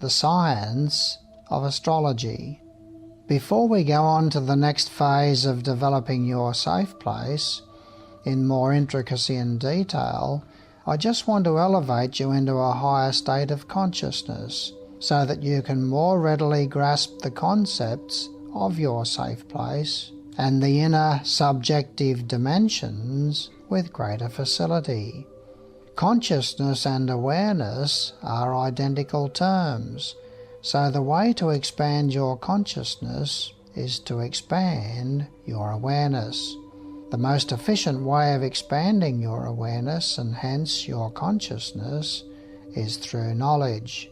the science of astrology. Before we go on to the next phase of developing your safe place in more intricacy and detail, I just want to elevate you into a higher state of consciousness so that you can more readily grasp the concepts of your safe place and the inner subjective dimensions with greater facility. Consciousness and awareness are identical terms, so the way to expand your consciousness is to expand your awareness. The most efficient way of expanding your awareness and hence your consciousness is through knowledge.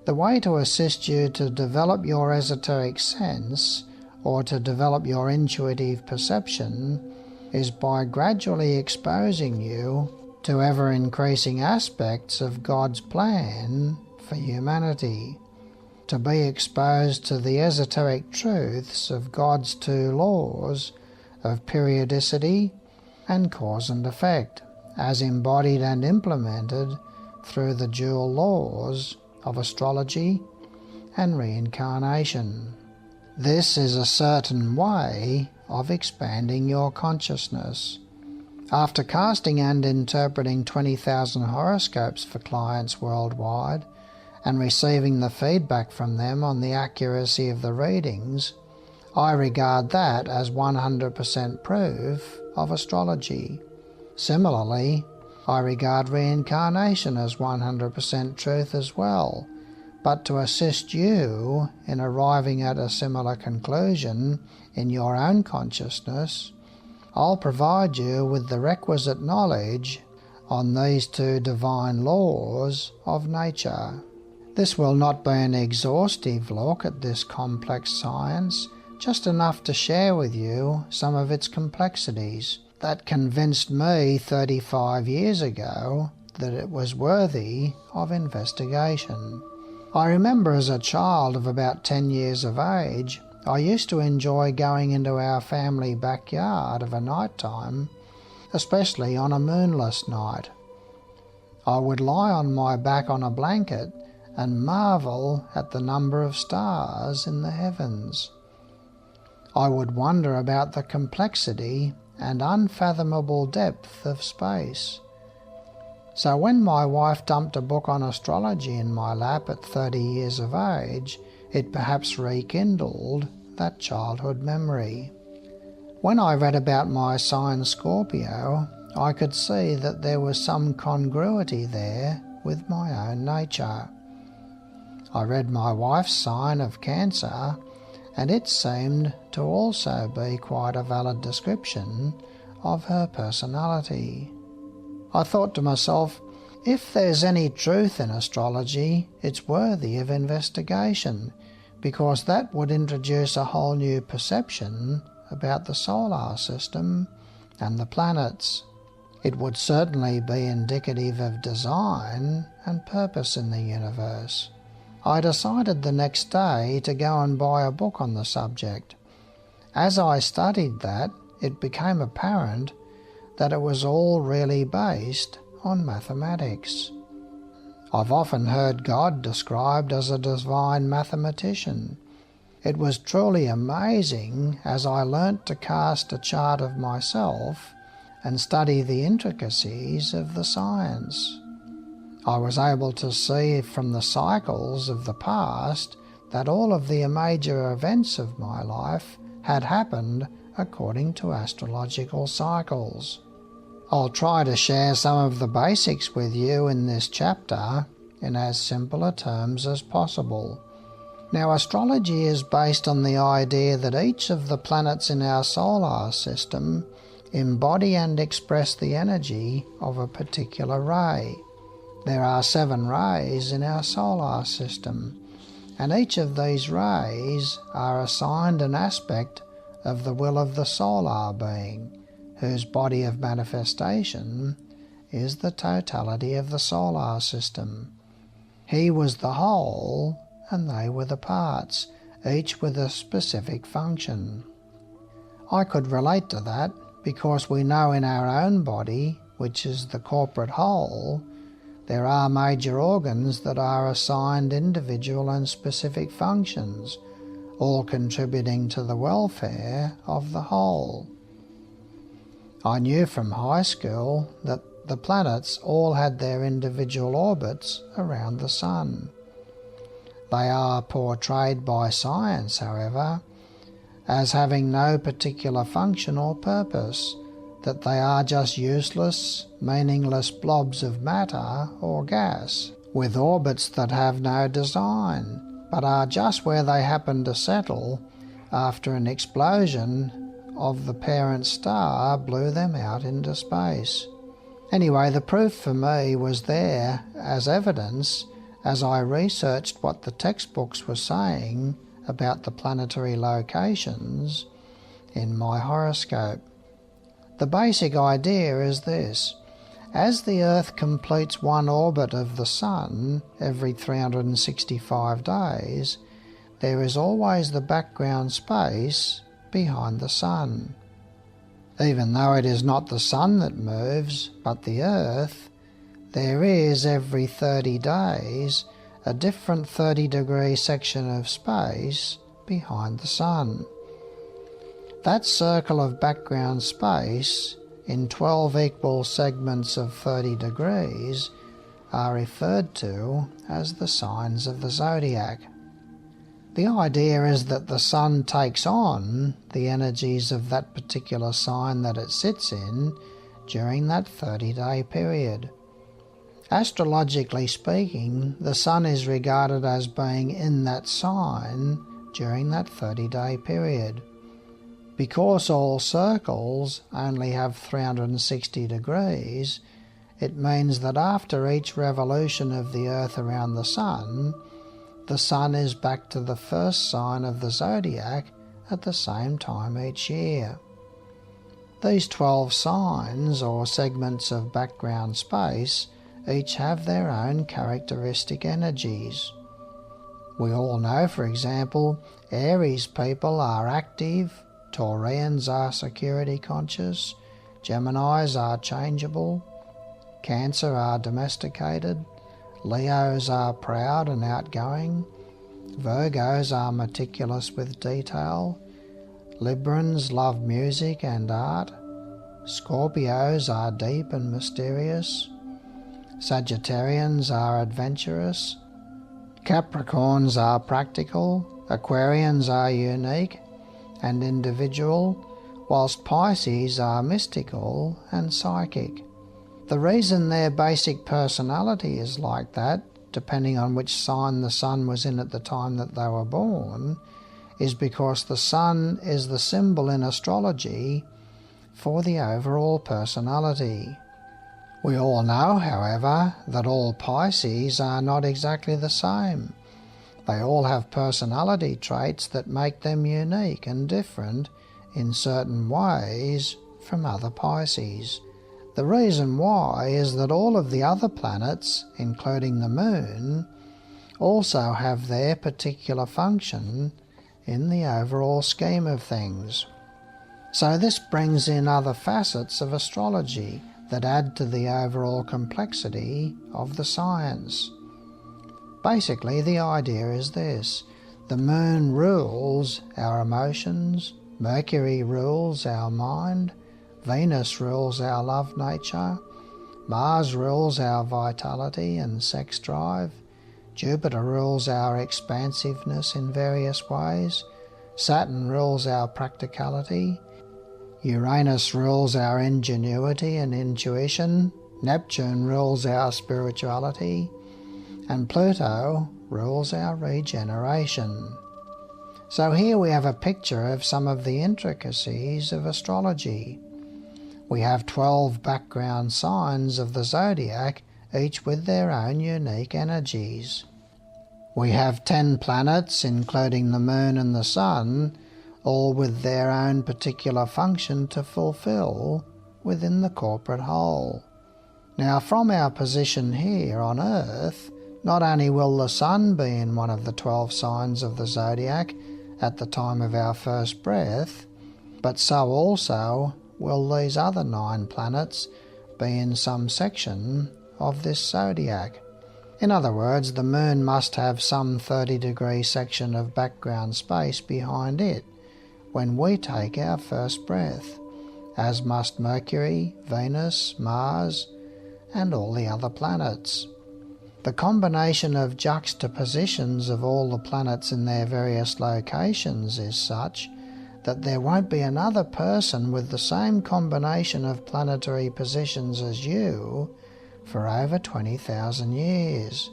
The way to assist you to develop your esoteric sense or to develop your intuitive perception is by gradually exposing you to ever-increasing aspects of God's plan for humanity, to be exposed to the esoteric truths of God's two laws of periodicity and cause and effect, as embodied and implemented through the dual laws of astrology and reincarnation. This is a certain way of expanding your consciousness. After casting and interpreting 20,000 horoscopes for clients worldwide and receiving the feedback from them on the accuracy of the readings, I regard that as 100% proof of astrology. Similarly, I regard reincarnation as 100% truth as well, but to assist you in arriving at a similar conclusion in your own consciousness, I'll provide you with the requisite knowledge on these two divine laws of nature. This will not be an exhaustive look at this complex science, just enough to share with you some of its complexities that convinced me 35 years ago that it was worthy of investigation. I remember as a child of about 10 years of age, I used to enjoy going into our family backyard of a night time, especially on a moonless night. I would lie on my back on a blanket and marvel at the number of stars in the heavens. I would wonder about the complexity and unfathomable depth of space. So when my wife dumped a book on astrology in my lap at 30 years of age, it perhaps rekindled that childhood memory. When I read about my sign Scorpio, I could see that there was some congruity there with my own nature. I read my wife's sign of Cancer, and it seemed to also be quite a valid description of her personality. I thought to myself, if there's any truth in astrology, it's worthy of investigation, because that would introduce a whole new perception about the solar system and the planets. It would certainly be indicative of design and purpose in the universe. I decided the next day to go and buy a book on the subject. As I studied that, it became apparent that it was all really based on mathematics. I've often heard God described as a divine mathematician. It was truly amazing as I learnt to cast a chart of myself and study the intricacies of the science. I was able to see from the cycles of the past that all of the major events of my life had happened according to astrological cycles. I'll try to share some of the basics with you in this chapter in as simple terms as possible. Now, astrology is based on the idea that each of the planets in our solar system embody and express the energy of a particular ray. There are 7 rays in our solar system, and each of these rays are assigned an aspect of the will of the solar being, whose body of manifestation is the totality of the solar system. He was the whole, and they were the parts, each with a specific function. I could relate to that because we know in our own body, which is the corporate whole, there are major organs that are assigned individual and specific functions, all contributing to the welfare of the whole. I knew from high school that the planets all had their individual orbits around the Sun. They are portrayed by science, however, as having no particular function or purpose, that they are just useless, meaningless blobs of matter or gas, with orbits that have no design, but are just where they happen to settle after an explosion of the parent star blew them out into space. Anyway, the proof for me was there as evidence as I researched what the textbooks were saying about the planetary locations in my horoscope. The basic idea is this: as the Earth completes one orbit of the Sun every 365 days, there is always the background space behind the Sun. Even though it is not the Sun that moves, but the Earth, there is every 30 days a different 30-degree section of space behind the Sun. That circle of background space in 12 equal segments of 30 degrees are referred to as the signs of the zodiac. The idea is that the Sun takes on the energies of that particular sign that it sits in during that 30-day period. Astrologically speaking, the Sun is regarded as being in that sign during that 30-day period. Because all circles only have 360 degrees, it means that after each revolution of the Earth around the Sun is back to the first sign of the zodiac at the same time each year. These 12 signs or segments of background space each have their own characteristic energies. We all know, for example, Aries people are active, Taurians are security conscious, Geminis are changeable, Cancer are domesticated, Leos are proud and outgoing, Virgos are meticulous with detail, Librans love music and art, Scorpios are deep and mysterious, Sagittarians are adventurous, Capricorns are practical, Aquarians are unique and individual, whilst Pisces are mystical and psychic. The reason their basic personality is like that, depending on which sign the Sun was in at the time that they were born, is because the Sun is the symbol in astrology for the overall personality. We all know, however, that all Pisces are not exactly the same. They all have personality traits that make them unique and different in certain ways from other Pisces. The reason why is that all of the other planets, including the Moon, also have their particular function in the overall scheme of things. So this brings in other facets of astrology that add to the overall complexity of the science. Basically, the idea is this: the Moon rules our emotions, Mercury rules our mind, Venus rules our love nature, Mars rules our vitality and sex drive, Jupiter rules our expansiveness in various ways, Saturn rules our practicality, Uranus rules our ingenuity and intuition, Neptune rules our spirituality, and Pluto rules our regeneration. So here we have a picture of some of the intricacies of astrology. We have 12 background signs of the zodiac, each with their own unique energies. We have 10 planets, including the Moon and the Sun, all with their own particular function to fulfill within the corporate whole. Now, from our position here on Earth, not only will the Sun be in one of the 12 signs of the zodiac at the time of our first breath, but so also will these other 9 planets be in some section of this zodiac. In other words, the moon must have some 30-degree section of background space behind it when we take our first breath, as must Mercury, Venus, Mars, and all the other planets. The combination of juxtapositions of all the planets in their various locations is such that there won't be another person with the same combination of planetary positions as you for over 20,000 years.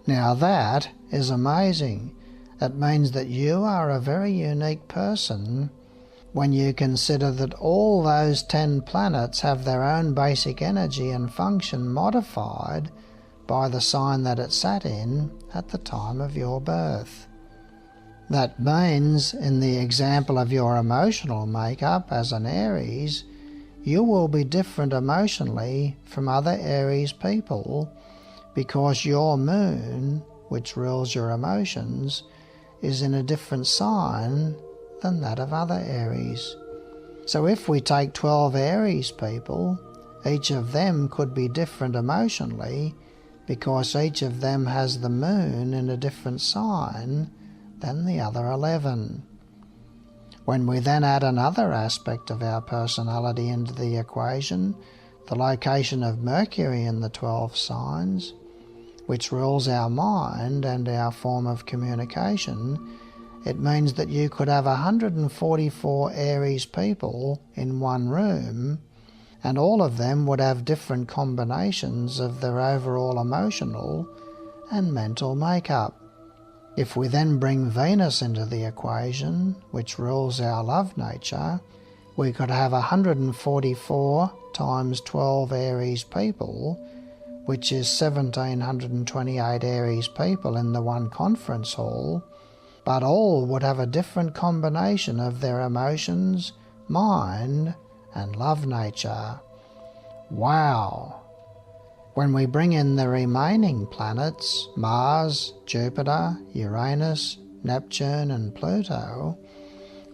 Now that is amazing. It means that you are a very unique person when you consider that all those 10 planets have their own basic energy and function modified by the sign that it sat in at the time of your birth. That means, in the example of your emotional makeup as an Aries, you will be different emotionally from other Aries people because your moon, which rules your emotions, is in a different sign than that of other Aries. So if we take 12 Aries people, each of them could be different emotionally because each of them has the moon in a different sign than the other 11. When we then add another aspect of our personality into the equation, the location of Mercury in the 12 signs, which rules our mind and our form of communication, it means that you could have 144 Aries people in one room, and all of them would have different combinations of their overall emotional and mental makeup. If we then bring Venus into the equation, which rules our love nature, we could have 144 times 12 Aries people, which is 1,728 Aries people in the one conference hall, but all would have a different combination of their emotions, mind, and love nature. Wow! When we bring in the remaining planets, Mars, Jupiter, Uranus, Neptune and Pluto,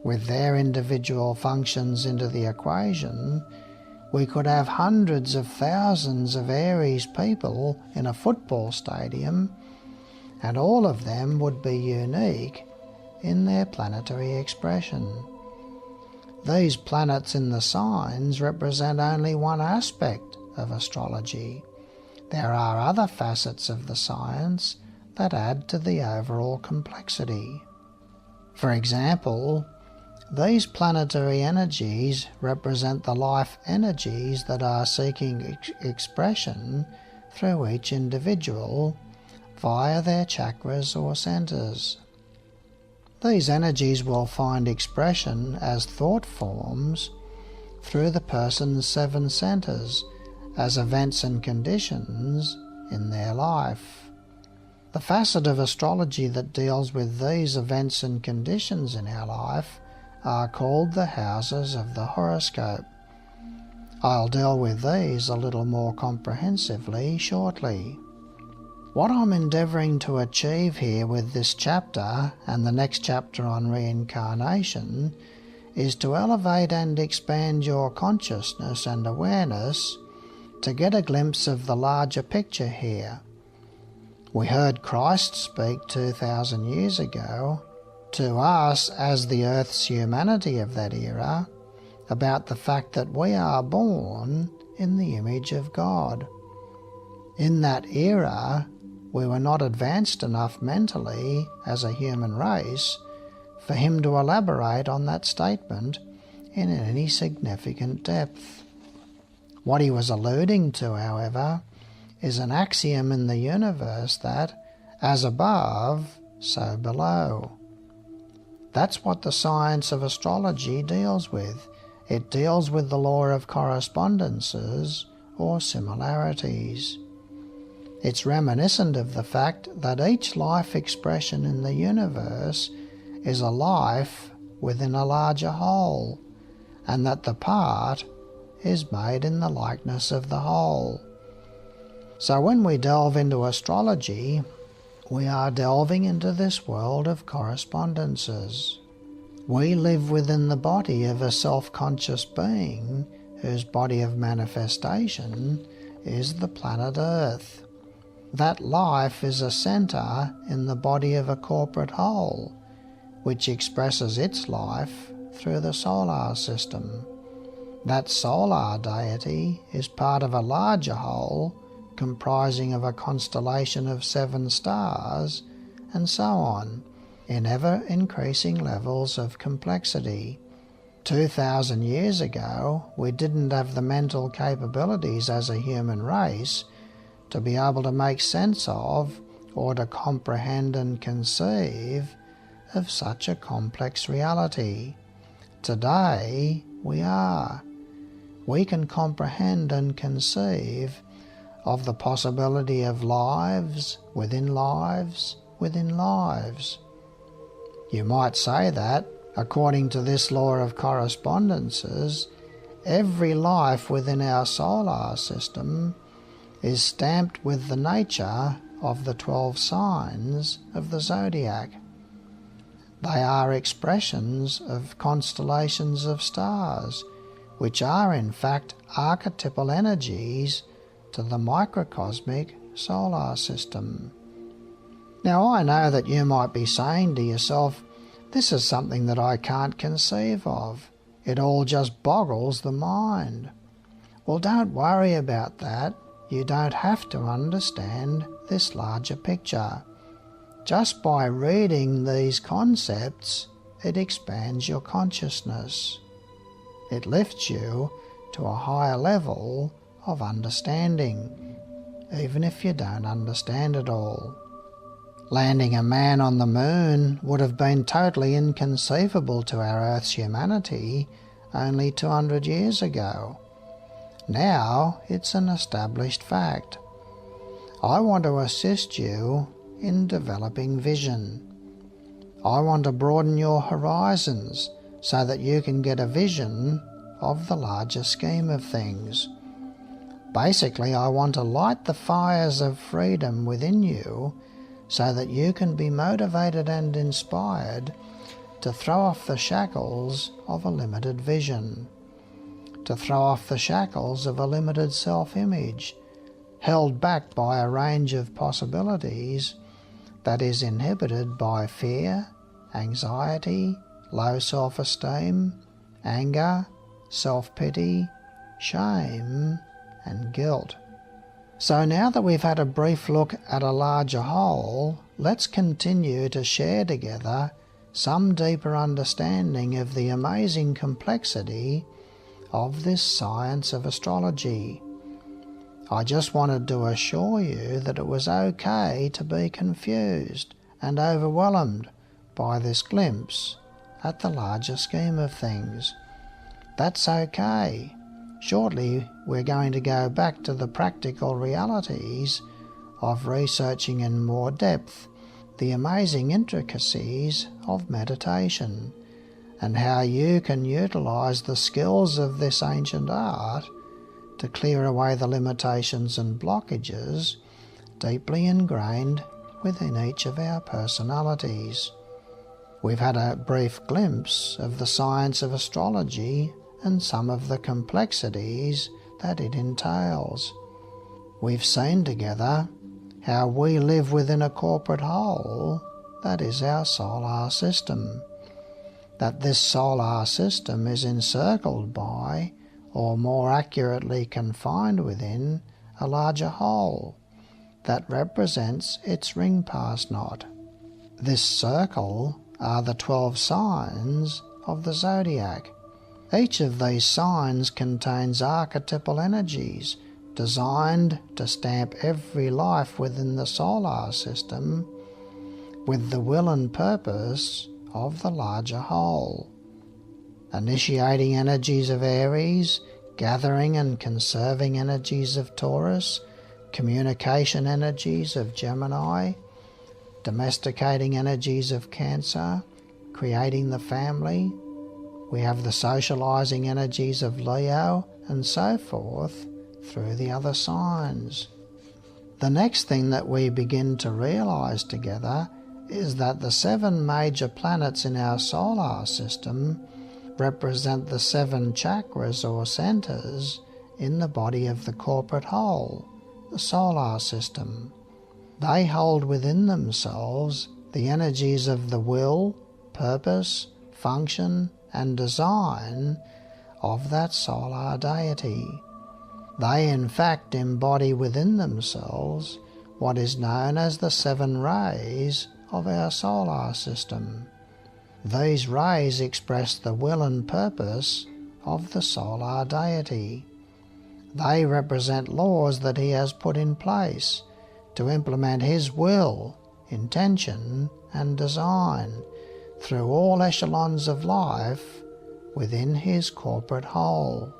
with their individual functions into the equation, we could have hundreds of thousands of Aries people in a football stadium, and all of them would be unique in their planetary expression. These planets in the signs represent only one aspect of astrology. There are other facets of the science that add to the overall complexity. For example, these planetary energies represent the life energies that are seeking expression through each individual via their chakras or centers. These energies will find expression as thought forms through the person's 7 centers, as events and conditions in their life. The facet of astrology that deals with these events and conditions in our life are called the houses of the horoscope. I'll deal with these a little more comprehensively shortly. What I'm endeavouring to achieve here with this chapter and the next chapter on reincarnation is to elevate and expand your consciousness and awareness to get a glimpse of the larger picture here. We heard Christ speak 2,000 years ago to us as the Earth's humanity of that era about the fact that we are born in the image of God. In that era, we were not advanced enough mentally as a human race for him to elaborate on that statement in any significant depth. What he was alluding to, however, is an axiom in the universe that, as above, so below. That's what the science of astrology deals with. It deals with the law of correspondences or similarities. It's reminiscent of the fact that each life expression in the universe is a life within a larger whole, and that the part is made in the likeness of the whole. So when we delve into astrology, we are delving into this world of correspondences. We live within the body of a self-conscious being whose body of manifestation is the planet Earth. That life is a centre in the body of a corporate whole, which expresses its life through the solar system. That solar deity is part of a larger whole comprising of a constellation of 7 stars, and so on, in ever-increasing levels of complexity. 2,000 years ago, we didn't have the mental capabilities as a human race to be able to make sense of or to comprehend and conceive of such a complex reality. Today, we are. We can comprehend and conceive of the possibility of lives within lives within lives. You might say that, according to this law of correspondences, every life within our solar system is stamped with the nature of the 12 signs of the Zodiac. They are expressions of constellations of stars, which are in fact archetypal energies to the microcosmic solar system. Now I know that you might be saying to yourself, this is something that I can't conceive of. It all just boggles the mind. Well, don't worry about that. You don't have to understand this larger picture. Just by reading these concepts, it expands your consciousness. It lifts you to a higher level of understanding, even if you don't understand it all. Landing a man on the moon would have been totally inconceivable to our Earth's humanity only 200 years ago. Now it's an established fact. I want to assist you in developing vision. I want to broaden your horizons so that you can get a vision of the larger scheme of things. Basically, I want to light the fires of freedom within you so that you can be motivated and inspired to throw off the shackles of a limited vision, to throw off the shackles of a limited self-image, held back by a range of possibilities that is inhibited by fear, anxiety, low self-esteem, anger, self-pity, shame, and guilt. So now that we've had a brief look at a larger whole, let's continue to share together some deeper understanding of the amazing complexity of this science of astrology. I just wanted to assure you that it was okay to be confused and overwhelmed by this glimpse at the larger scheme of things. That's okay. Shortly, we're going to go back to the practical realities of researching in more depth the amazing intricacies of meditation and how you can utilize the skills of this ancient art to clear away the limitations and blockages deeply ingrained within each of our personalities. We've had a brief glimpse of the science of astrology and some of the complexities that it entails. We've seen together how we live within a corporate whole that is our solar system, that this solar system is encircled by, or more accurately confined within, a larger whole that represents its ring-pass knot. This circle are the 12 signs of the Zodiac. Each of these signs contains archetypal energies designed to stamp every life within the solar system with the will and purpose of the larger whole. Initiating energies of Aries, gathering and conserving energies of Taurus, communication energies of Gemini, domesticating energies of Cancer, creating the family. We have the socializing energies of Leo, and so forth through the other signs. The next thing that we begin to realize together is that the 7 major planets in our solar system represent the 7 chakras or centers in the body of the corporate whole, the solar system. They hold within themselves the energies of the will, purpose, function, and design of that solar deity. They in fact embody within themselves what is known as the 7 rays of our solar system. These rays express the will and purpose of the solar deity. They represent laws that he has put in place to implement his will, intention, and design through all echelons of life within his corporate whole.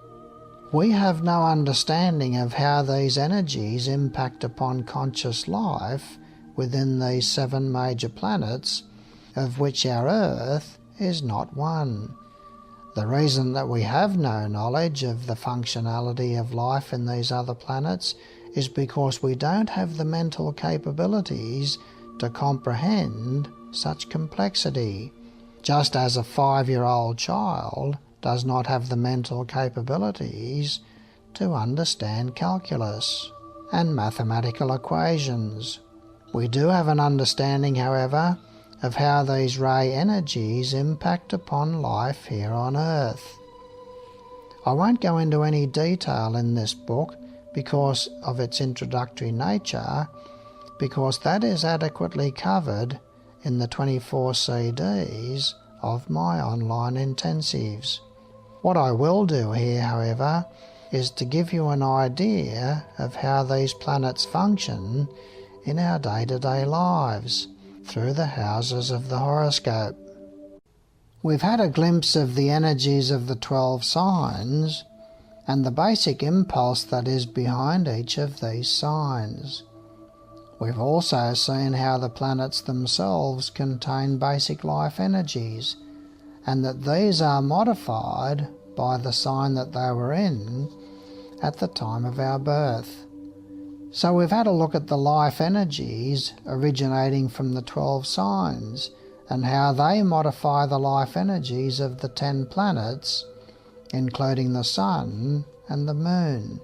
We have no understanding of how these energies impact upon conscious life within these 7 major planets, of which our Earth is not one. The reason that we have no knowledge of the functionality of life in these other planets is because we don't have the mental capabilities to comprehend such complexity, just as a 5-year-old child does not have the mental capabilities to understand calculus and mathematical equations. We do have an understanding, however, of how these ray energies impact upon life here on Earth. I won't go into any detail in this book because of its introductory nature, because that is adequately covered in the 24 CDs of my online intensives. What I will do here, however, is to give you an idea of how these planets function in our day-to-day lives through the houses of the horoscope. We've had a glimpse of the energies of the 12 signs and the basic impulse that is behind each of these signs. We've also seen how the planets themselves contain basic life energies, and that these are modified by the sign that they were in at the time of our birth. So we've had a look at the life energies originating from the 12 signs and how they modify the life energies of the 10 planets, including the Sun and the Moon.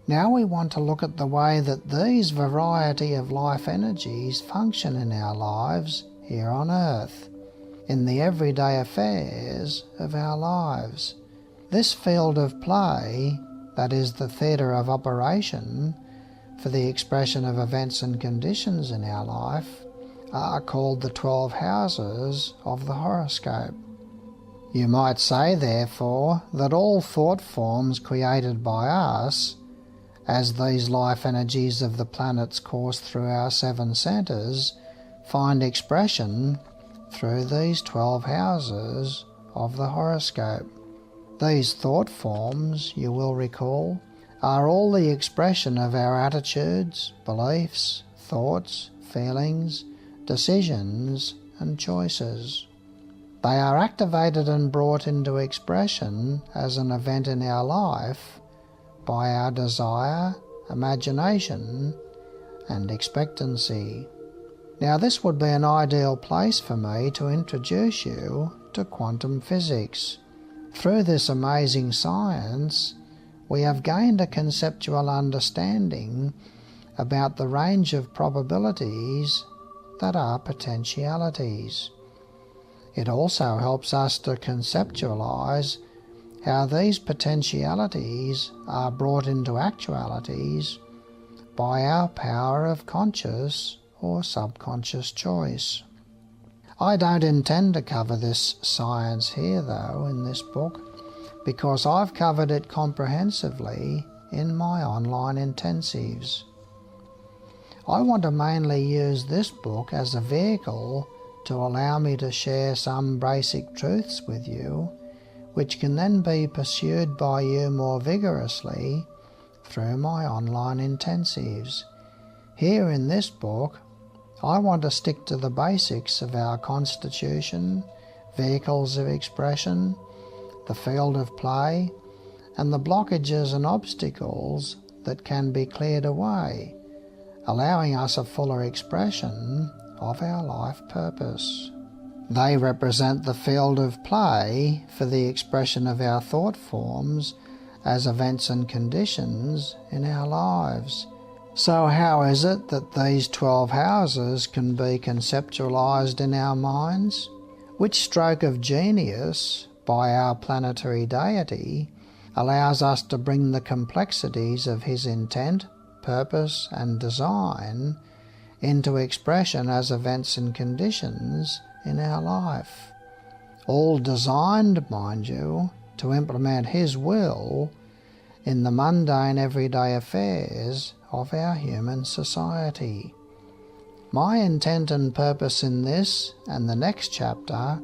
Now we want to look at the way that these variety of life energies function in our lives here on Earth, in the everyday affairs of our lives. This field of play, that is the theatre of operation for the expression of events and conditions in our life, are called the 12 houses of the horoscope. You might say, therefore, that all thought forms created by us, as these life energies of the planets course through our 7 centres, find expression through these 12 houses of the horoscope. These thought forms, you will recall, are all the expression of our attitudes, beliefs, thoughts, feelings, decisions, and choices. They are activated and brought into expression as an event in our life by our desire, imagination, and expectancy. Now this would be an ideal place for me to introduce you to quantum physics. Through this amazing science, we have gained a conceptual understanding about the range of probabilities that are potentialities. It also helps us to conceptualize how these potentialities are brought into actualities by our power of conscious or subconscious choice. I don't intend to cover this science here, though, in this book, because I've covered it comprehensively in my online intensives. I want to mainly use this book as a vehicle to allow me to share some basic truths with you, which can then be pursued by you more vigorously through my online intensives. Here in this book, I want to stick to the basics of our constitution, vehicles of expression, the field of play, and the blockages and obstacles that can be cleared away, allowing us a fuller expression of our life purpose. They represent the field of play for the expression of our thought forms as events and conditions in our lives. So how is it that these 12 houses can be conceptualized in our minds? Which stroke of genius by our planetary deity allows us to bring the complexities of his intent, purpose and design into expression as events and conditions in our life? All designed, mind you, to implement his will in the mundane everyday affairs of our human society. My intent and purpose in this and the next chapter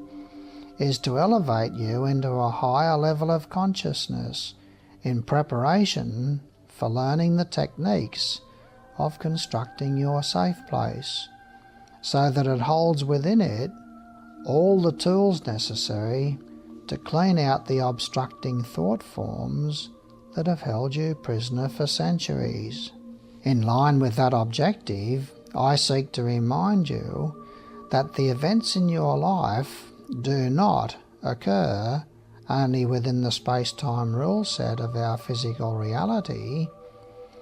is to elevate you into a higher level of consciousness in preparation for learning the techniques of constructing your safe place, so that it holds within it all the tools necessary to clean out the obstructing thought forms that have held you prisoner for centuries. In line with that objective, I seek to remind you that the events in your life do not occur only within the space-time rule set of our physical reality.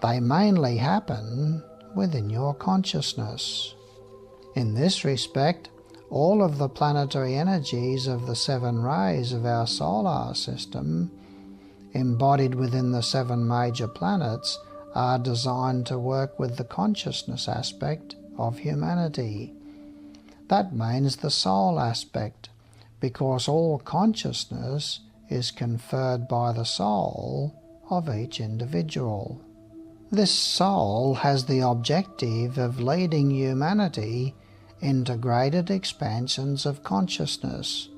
They mainly happen within your consciousness. In this respect, all of the planetary energies of the 7 rays of our solar system, embodied within the 7 major planets, are designed to work with the consciousness aspect of humanity. That means the soul aspect, because all consciousness is conferred by the soul of each individual. This soul has the objective of leading humanity into graded expansions of consciousness.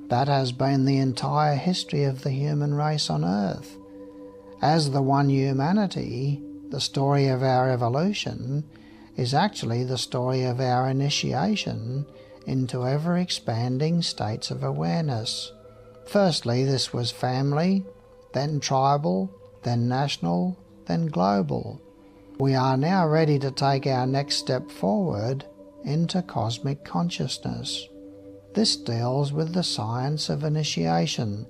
That has been the entire history of the human race on Earth. As the one humanity, the story of our evolution is actually the story of our initiation into ever-expanding states of awareness. Firstly, this was family, then tribal, then national, then global. We are now ready to take our next step forward into cosmic consciousness. This deals with the science of initiation.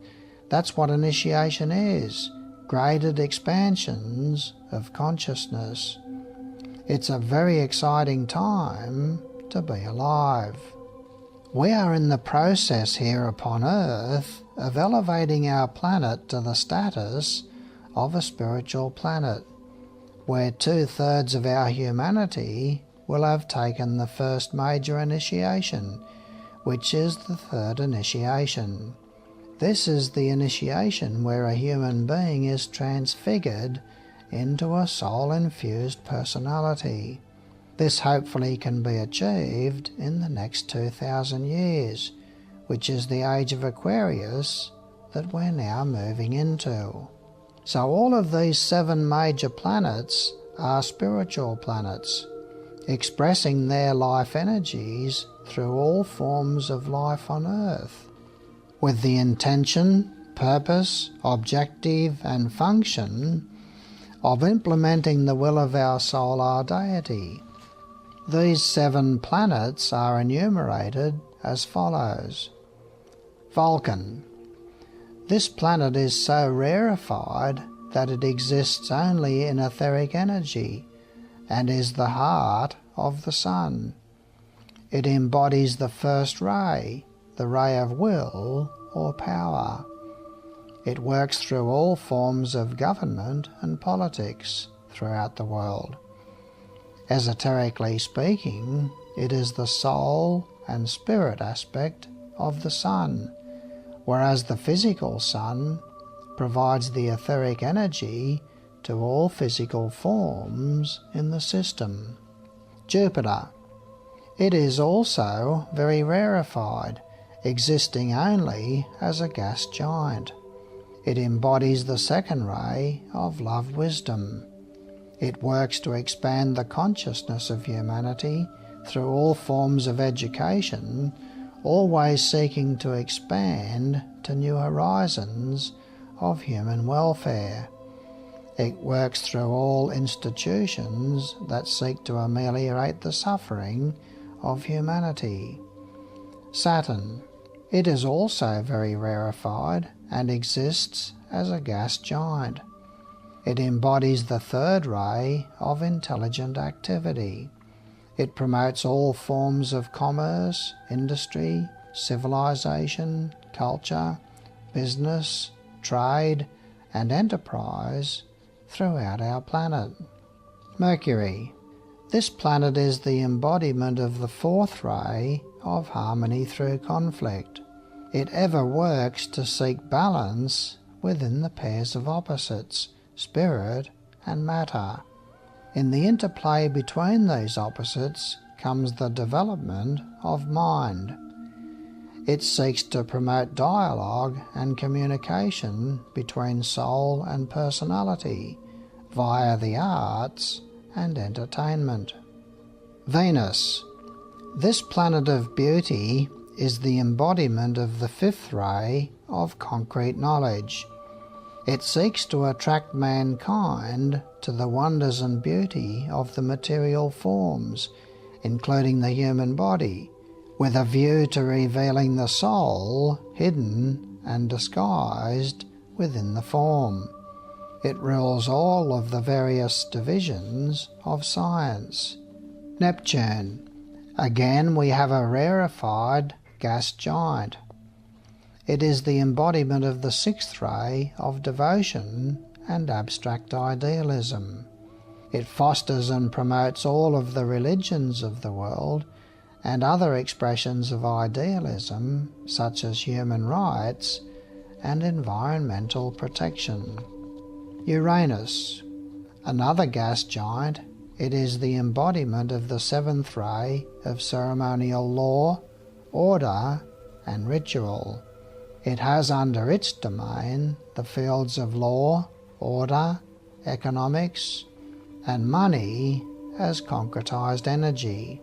That's what initiation is, graded expansions of consciousness. It's a very exciting time to be alive. We are in the process here upon Earth of elevating our planet to the status of a spiritual planet, where 2/3 of our humanity will have taken the first major initiation, which is the 3rd initiation. This is the initiation where a human being is transfigured into a soul-infused personality. This hopefully can be achieved in the next 2,000 years, which is the age of Aquarius that we're now moving into. So all of these 7 major planets are spiritual planets, expressing their life energies through all forms of life on Earth, with the intention, purpose, objective and function of implementing the will of our solar deity. These 7 planets are enumerated as follows. Vulcan. This planet is so rarefied that it exists only in etheric energy and is the heart of the sun. It embodies the first ray, the ray of will or power. It works through all forms of government and politics throughout the world. Esoterically speaking, it is the soul and spirit aspect of the sun, whereas the physical sun provides the etheric energy to all physical forms in the system. Jupiter. It is also very rarefied, existing only as a gas giant. It embodies the second ray of love wisdom. It works to expand the consciousness of humanity through all forms of education, always seeking to expand to new horizons of human welfare. It works through all institutions that seek to ameliorate the suffering of humanity. Saturn. It is also very rarefied and exists as a gas giant. It embodies the third ray of intelligent activity. It promotes all forms of commerce, industry, civilization, culture, business, trade, and enterprise throughout our planet. Mercury. This planet is the embodiment of the fourth ray of harmony through conflict. It ever works to seek balance within the pairs of opposites, spirit and matter. In the interplay between these opposites comes the development of mind. It seeks to promote dialogue and communication between soul and personality via the arts and entertainment. Venus. This planet of beauty is the embodiment of the fifth ray of concrete knowledge. It seeks to attract mankind to the wonders and beauty of the material forms, including the human body, with a view to revealing the soul hidden and disguised within the form. It rules all of the various divisions of science. Neptune. Again we have a rarefied gas giant. It is the embodiment of the sixth ray of devotion and abstract idealism. It fosters and promotes all of the religions of the world and other expressions of idealism such as human rights and environmental protection. Uranus. Another gas giant, it is the embodiment of the seventh ray of ceremonial law, order and ritual. It has under its domain the fields of law, order, economics, and money as concretized energy.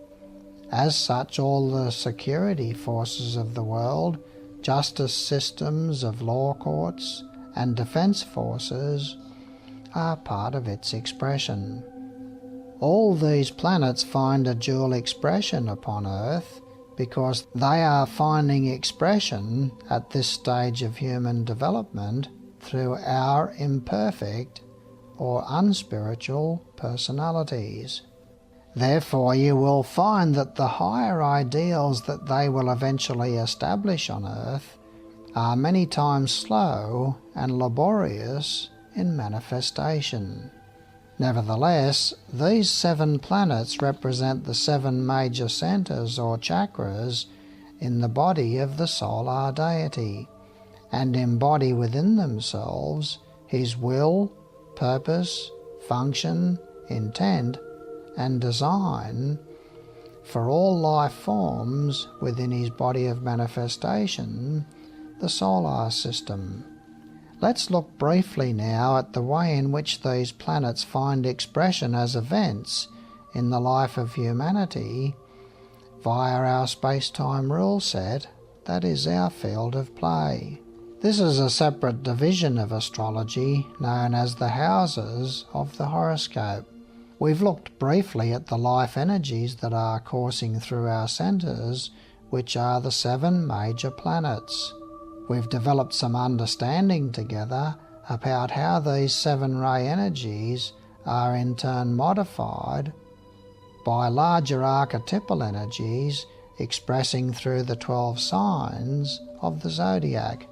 As such, all the security forces of the world, justice systems of law courts, and defense forces are part of its expression. All these planets find a dual expression upon Earth because they are finding expression at this stage of human development through our imperfect or unspiritual personalities. Therefore, you will find that the higher ideals that they will eventually establish on Earth are many times slow and laborious in manifestation. Nevertheless, these 7 planets represent the 7 major centers or chakras in the body of the solar deity, and embody within themselves his will, purpose, function, intent, and design for all life forms within his body of manifestation, the solar system. Let's look briefly now at the way in which these planets find expression as events in the life of humanity via our space-time rule set, that is our field of play. This is a separate division of astrology known as the houses of the horoscope. We've looked briefly at the life energies that are coursing through our centers, which are the 7 major planets. We've developed some understanding together about how these 7 ray energies are in turn modified by larger archetypal energies expressing through the 12 signs of the zodiac.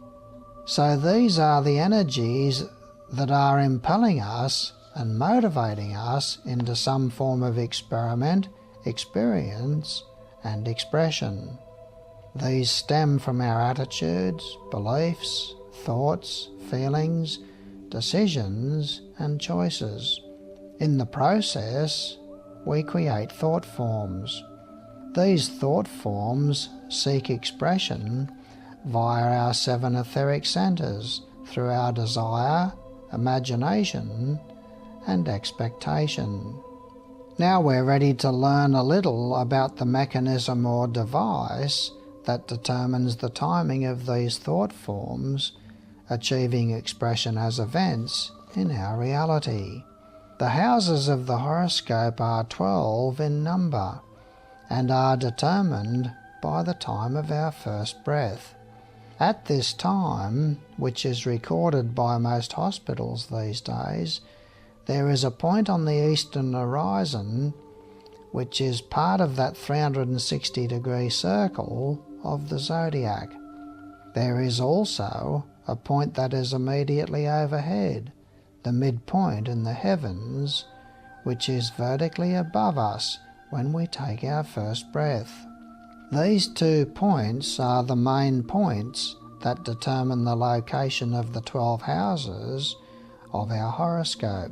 So these are the energies that are impelling us and motivating us into some form of experiment, experience, and expression. These stem from our attitudes, beliefs, thoughts, feelings, decisions, and choices. In the process, we create thought forms. These thought forms seek expression via our 7 etheric centers through our desire, imagination, and expectation. Now we're ready to learn a little about the mechanism or device that determines the timing of these thought forms achieving expression as events in our reality. The houses of the horoscope are 12 in number and are determined by the time of our first breath. At this time, which is recorded by most hospitals these days, there is a point on the eastern horizon which is part of that 360-degree circle of the zodiac. There is also a point that is immediately overhead, the midpoint in the heavens, which is vertically above us when we take our first breath. These 2 points are the main points that determine the location of the 12 houses of our horoscope.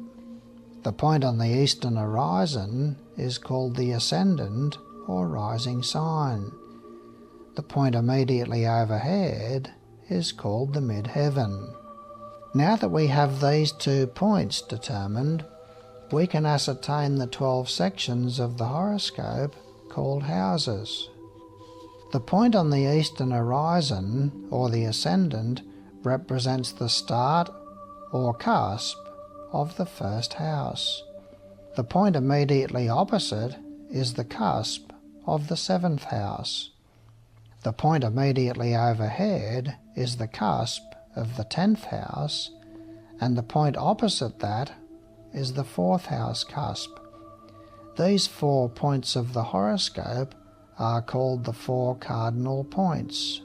The point on the eastern horizon is called the ascendant or rising sign. The point immediately overhead is called the midheaven. Now that we have these 2 points determined, we can ascertain the 12 sections of the horoscope called houses. The point on the eastern horizon, or the ascendant, represents the start or cusp of the first house. The point immediately opposite is the cusp of the 7th house. The point immediately overhead is the cusp of the 10th house, and the point opposite that is the 4th house cusp. These 4 points of the horoscope are called the 4 cardinal points.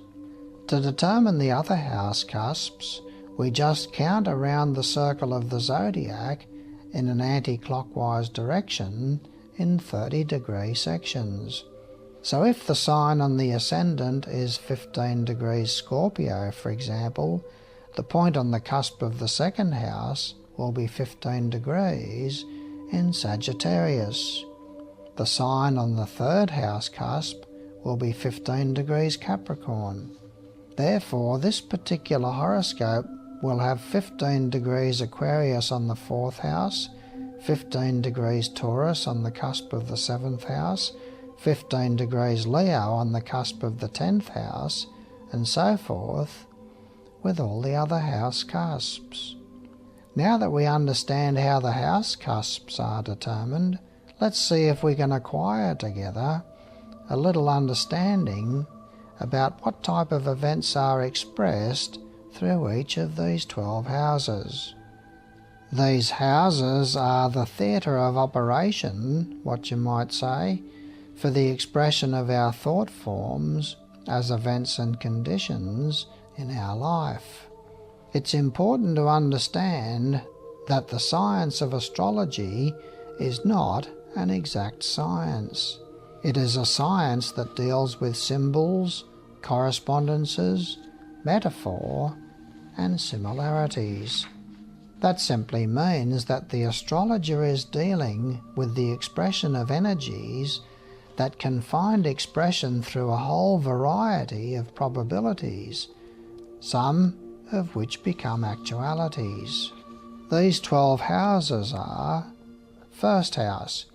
To determine the other house cusps, we just count around the circle of the zodiac in an anti-clockwise direction in 30-degree sections. So if the sign on the ascendant is 15 degrees Scorpio, for example, the point on the cusp of the 2nd house will be 15 degrees in Sagittarius. The sign on the 3rd house cusp will be 15 degrees Capricorn. Therefore, this particular horoscope will have 15 degrees Aquarius on the 4th house, 15 degrees Taurus on the cusp of the 7th house, 15 degrees Leo on the cusp of the 10th house, and so forth, with all the other house cusps. Now that we understand how the house cusps are determined, let's see if we can acquire together a little understanding about what type of events are expressed through each of these 12 houses. These houses are the theatre of operation, what you might say, for the expression of our thought forms as events and conditions in our life. It's important to understand that the science of astrology is not an exact science. It is a science that deals with symbols, correspondences, metaphor, and similarities. That simply means that the astrologer is dealing with the expression of energies that can find expression through a whole variety of probabilities, some of which become actualities. These 12 houses are: first house.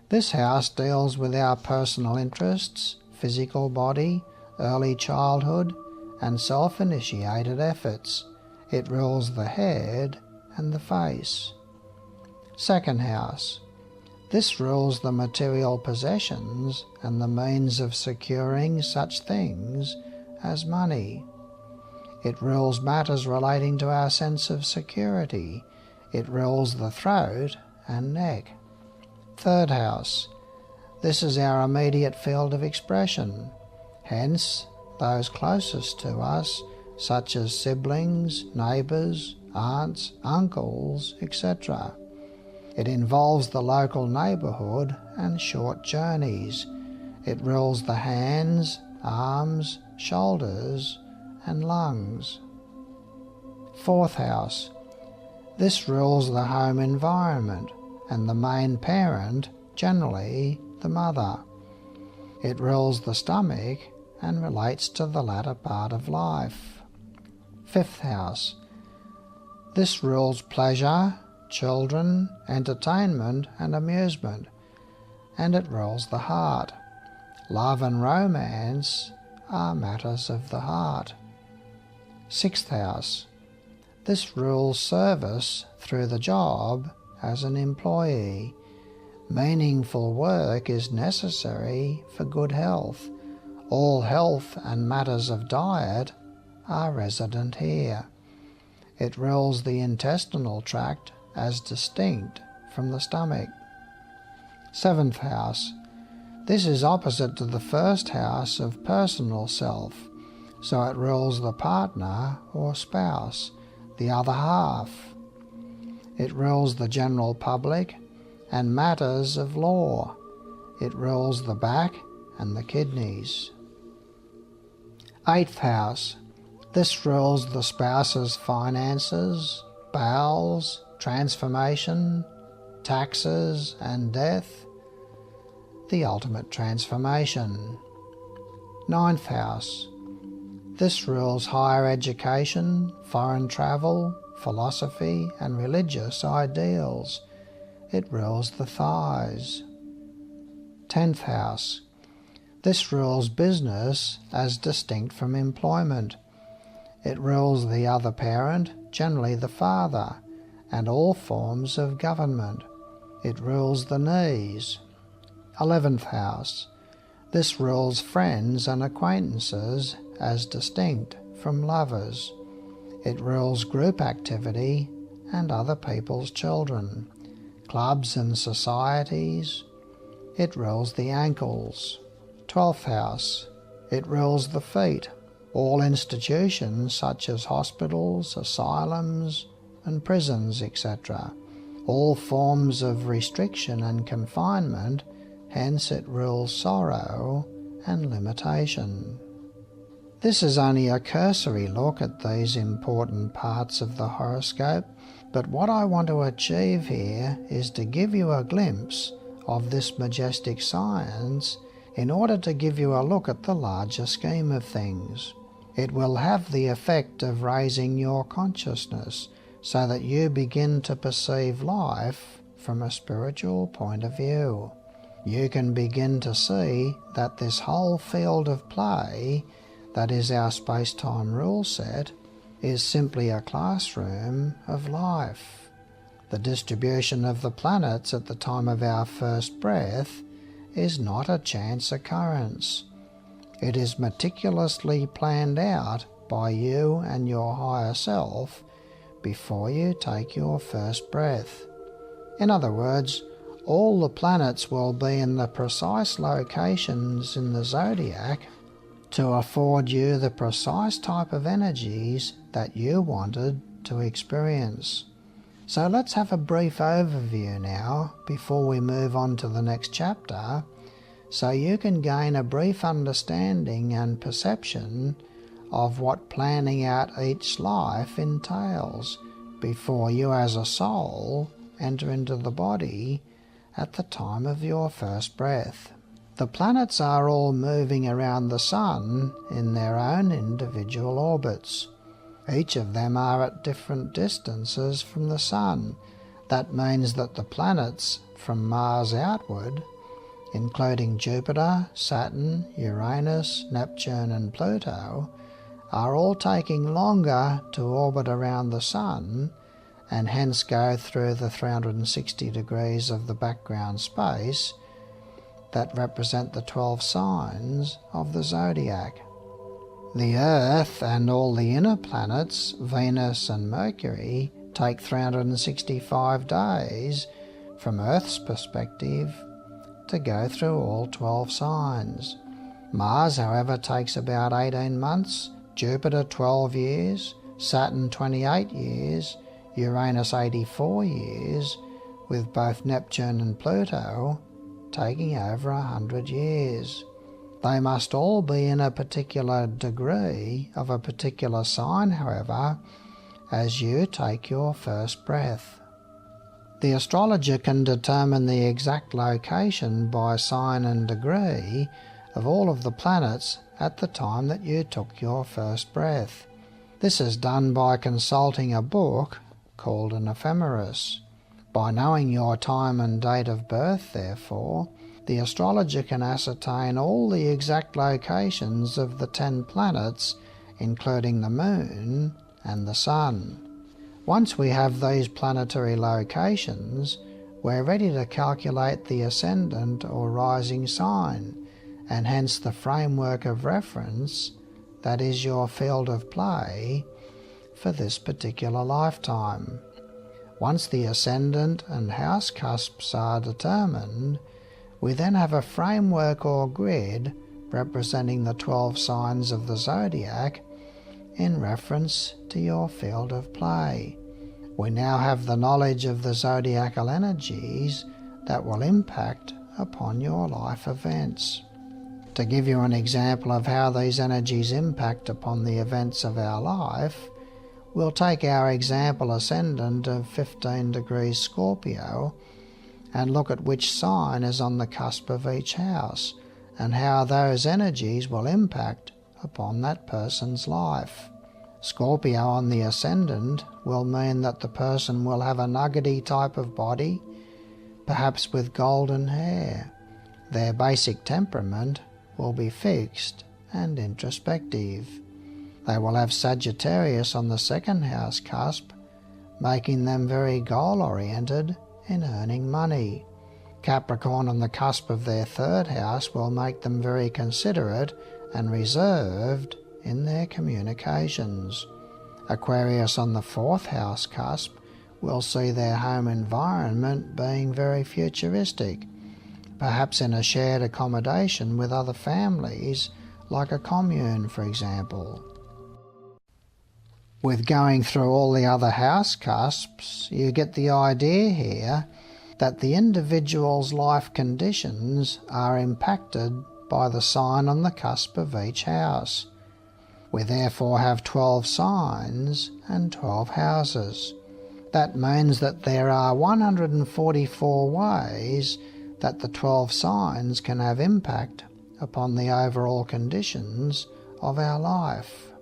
This house deals with our personal interests, physical body, early childhood, and self-initiated efforts. It rules the head and the face. Second house. This rules the material possessions and the means of securing such things as money. It rules matters relating to our sense of security. It rules the throat and neck. Third house. This is our immediate field of expression, hence those closest to us, such as siblings, neighbours, aunts, uncles, etc. It involves the local neighbourhood and short journeys. It rules the hands, arms, shoulders, and lungs. Fourth house. This rules the home environment and the main parent, generally the mother. It rules the stomach and relates to the latter part of life. Fifth house. This rules pleasure, children, entertainment and amusement, and it rules the heart. Love and romance are matters of the heart. Sixth house. This rules service through the job as an employee. Meaningful work is necessary for good health. All health and matters of diet are resident here. It rules the intestinal tract as distinct from the stomach. 7th house. This is opposite to the 1st house of personal self, so it rules the partner or spouse, the other half. It rules the general public and matters of law. It rules the back and the kidneys. 8th house. This rules the spouse's finances, bowels, transformation, taxes and death, the ultimate transformation. 9th house. This rules higher education, foreign travel, philosophy and religious ideals. It rules the thighs. 10th house. This rules business as distinct from employment. It rules the other parent, generally the father, and all forms of government. It rules the knees. 11th house. This rules friends and acquaintances as distinct from lovers. It rules group activity and other people's children, clubs and societies. It rules the ankles. 12th house. It rules the feet, all institutions such as hospitals, asylums and prisons, etc. All forms of restriction and confinement, hence it rules sorrow and limitation. This is only a cursory look at these important parts of the horoscope, but what I want to achieve here is to give you a glimpse of this majestic science in order to give you a look at the larger scheme of things. It will have the effect of raising your consciousness so that you begin to perceive life from a spiritual point of view. You can begin to see that this whole field of play, that is our space-time rule set, is simply a classroom of life. The distribution of the planets at the time of our first breath is not a chance occurrence. It is meticulously planned out by you and your higher self before you take your first breath. In other words, all the planets will be in the precise locations in the zodiac to afford you the precise type of energies that you wanted to experience. So let's have a brief overview now before we move on to the next chapter, so you can gain a brief understanding and perception of what planning out each life entails before you as a soul enter into the body at the time of your first breath. The planets are all moving around the Sun in their own individual orbits. Each of them are at different distances from the Sun. That means that the planets from Mars outward, including Jupiter, Saturn, Uranus, Neptune and Pluto, are all taking longer to orbit around the Sun and hence go through the 360 degrees of the background space that represent the 12 signs of the zodiac. The Earth and all the inner planets, Venus and Mercury, take 365 days from Earth's perspective to go through all 12 signs. Mars, however, takes about 18 months, Jupiter 12 years, Saturn 28 years, Uranus 84 years, with both Neptune and Pluto taking over 100 years. They must all be in a particular degree of a particular sign, however, as you take your first breath. The astrologer can determine the exact location by sign and degree of all of the planets at the time that you took your first breath. This is done by consulting a book called an ephemeris. By knowing your time and date of birth, therefore, the astrologer can ascertain all the exact locations of the 10 planets, including the Moon and the Sun. Once we have these planetary locations, we're ready to calculate the ascendant or rising sign, and hence the framework of reference that is your field of play for this particular lifetime. Once the ascendant and house cusps are determined, we then have a framework or grid representing the 12 signs of the zodiac in reference to your field of play. We now have the knowledge of the zodiacal energies that will impact upon your life events. To give you an example of how these energies impact upon the events of our life, we'll take our example ascendant of 15 degrees Scorpio and look at which sign is on the cusp of each house and how those energies will impact upon that person's life. Scorpio on the ascendant will mean that the person will have a nuggety type of body, perhaps with golden hair. Their basic temperament will be fixed and introspective. They will have Sagittarius on the second house cusp, making them very goal-oriented in earning money. Capricorn on the cusp of their third house will make them very considerate and reserved in their communications. Aquarius on the fourth house cusp will see their home environment being very futuristic, perhaps in a shared accommodation with other families, like a commune, for example. With going through all the other house cusps, you get the idea here that the individual's life conditions are impacted by the sign on the cusp of each house. We therefore have 12 signs and 12 houses. That means that there are 144 ways that the 12 signs can have impact upon the overall conditions of our life.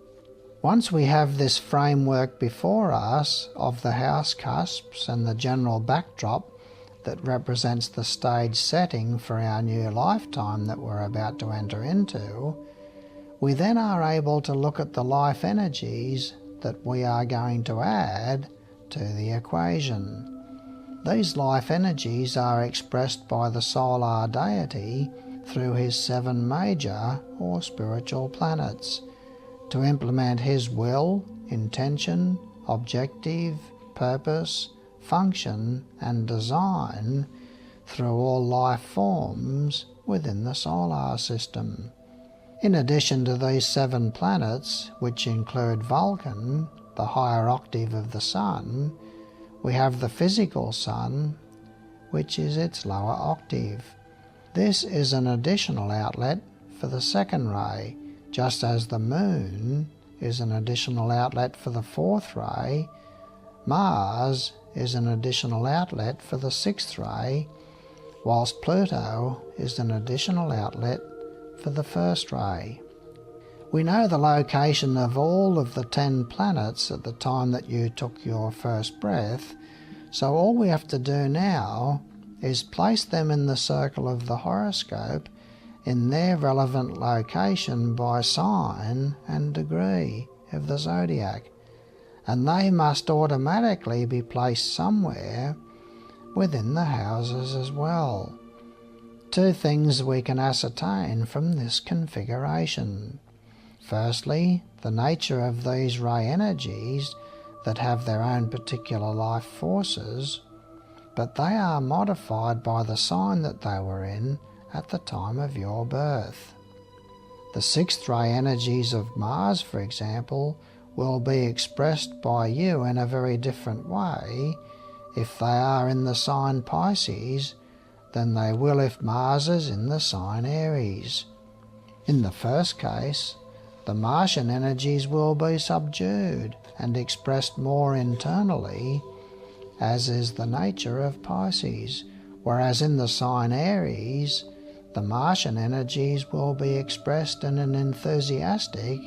Once we have this framework before us of the house cusps and the general backdrop that represents the stage setting for our new lifetime that we're about to enter into, we then are able to look at the life energies that we are going to add to the equation. These life energies are expressed by the solar deity through his 7 major or spiritual planets, to implement his will, intention, objective, purpose, function and design through all life forms within the solar system. In addition to these 7 planets, which include Vulcan, the higher octave of the Sun, we have the physical Sun, which is its lower octave. This is an additional outlet for the second ray, just as the Moon is an additional outlet for the 4th ray. Mars is an additional outlet for the 6th ray, whilst Pluto is an additional outlet for the 1st ray. We know the location of all of the 10 planets at the time that you took your first breath, so all we have to do now is place them in the circle of the horoscope in their relevant location by sign and degree of the zodiac, and they must automatically be placed somewhere within the houses as well. 2 things we can ascertain from this configuration. Firstly, the nature of these ray energies that have their own particular life forces, but they are modified by the sign that they were in at the time of your birth. The 6th ray energies of Mars, for example, will be expressed by you in a very different way if they are in the sign Pisces than they will if Mars is in the sign Aries. In the first case, the Martian energies will be subdued and expressed more internally, as is the nature of Pisces, whereas in the sign Aries, the Martian energies will be expressed in an enthusiastic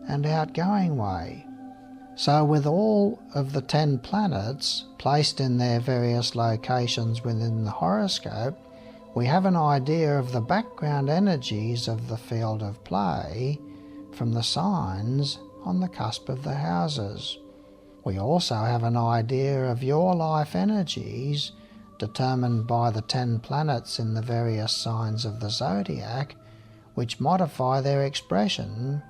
and outgoing way. So with all of the 10 planets placed in their various locations within the horoscope, we have an idea of the background energies of the field of play from the signs on the cusp of the houses. We also have an idea of your life energies determined by the 10 planets in the various signs of the zodiac, which modify their expression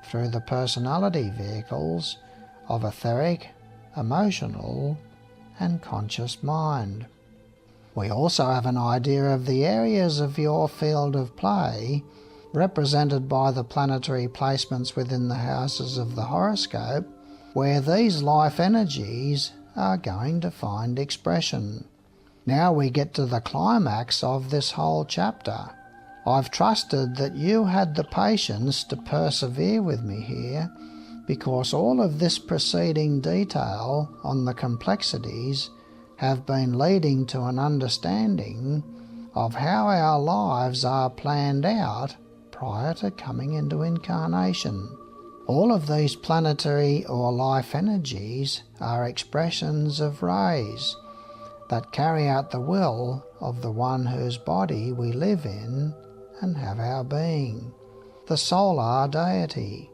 through the personality vehicles of etheric, emotional, and conscious mind. We also have an idea of the areas of your field of play represented by the planetary placements within the houses of the horoscope, where these life energies are going to find expression. Now we get to the climax of this whole chapter. I've trusted that you had the patience to persevere with me here, because all of this preceding detail on the complexities have been leading to an understanding of how our lives are planned out prior to coming into incarnation. All of these planetary or life energies are expressions of rays that carry out the will of the one whose body we live in and have our being, the solar deity.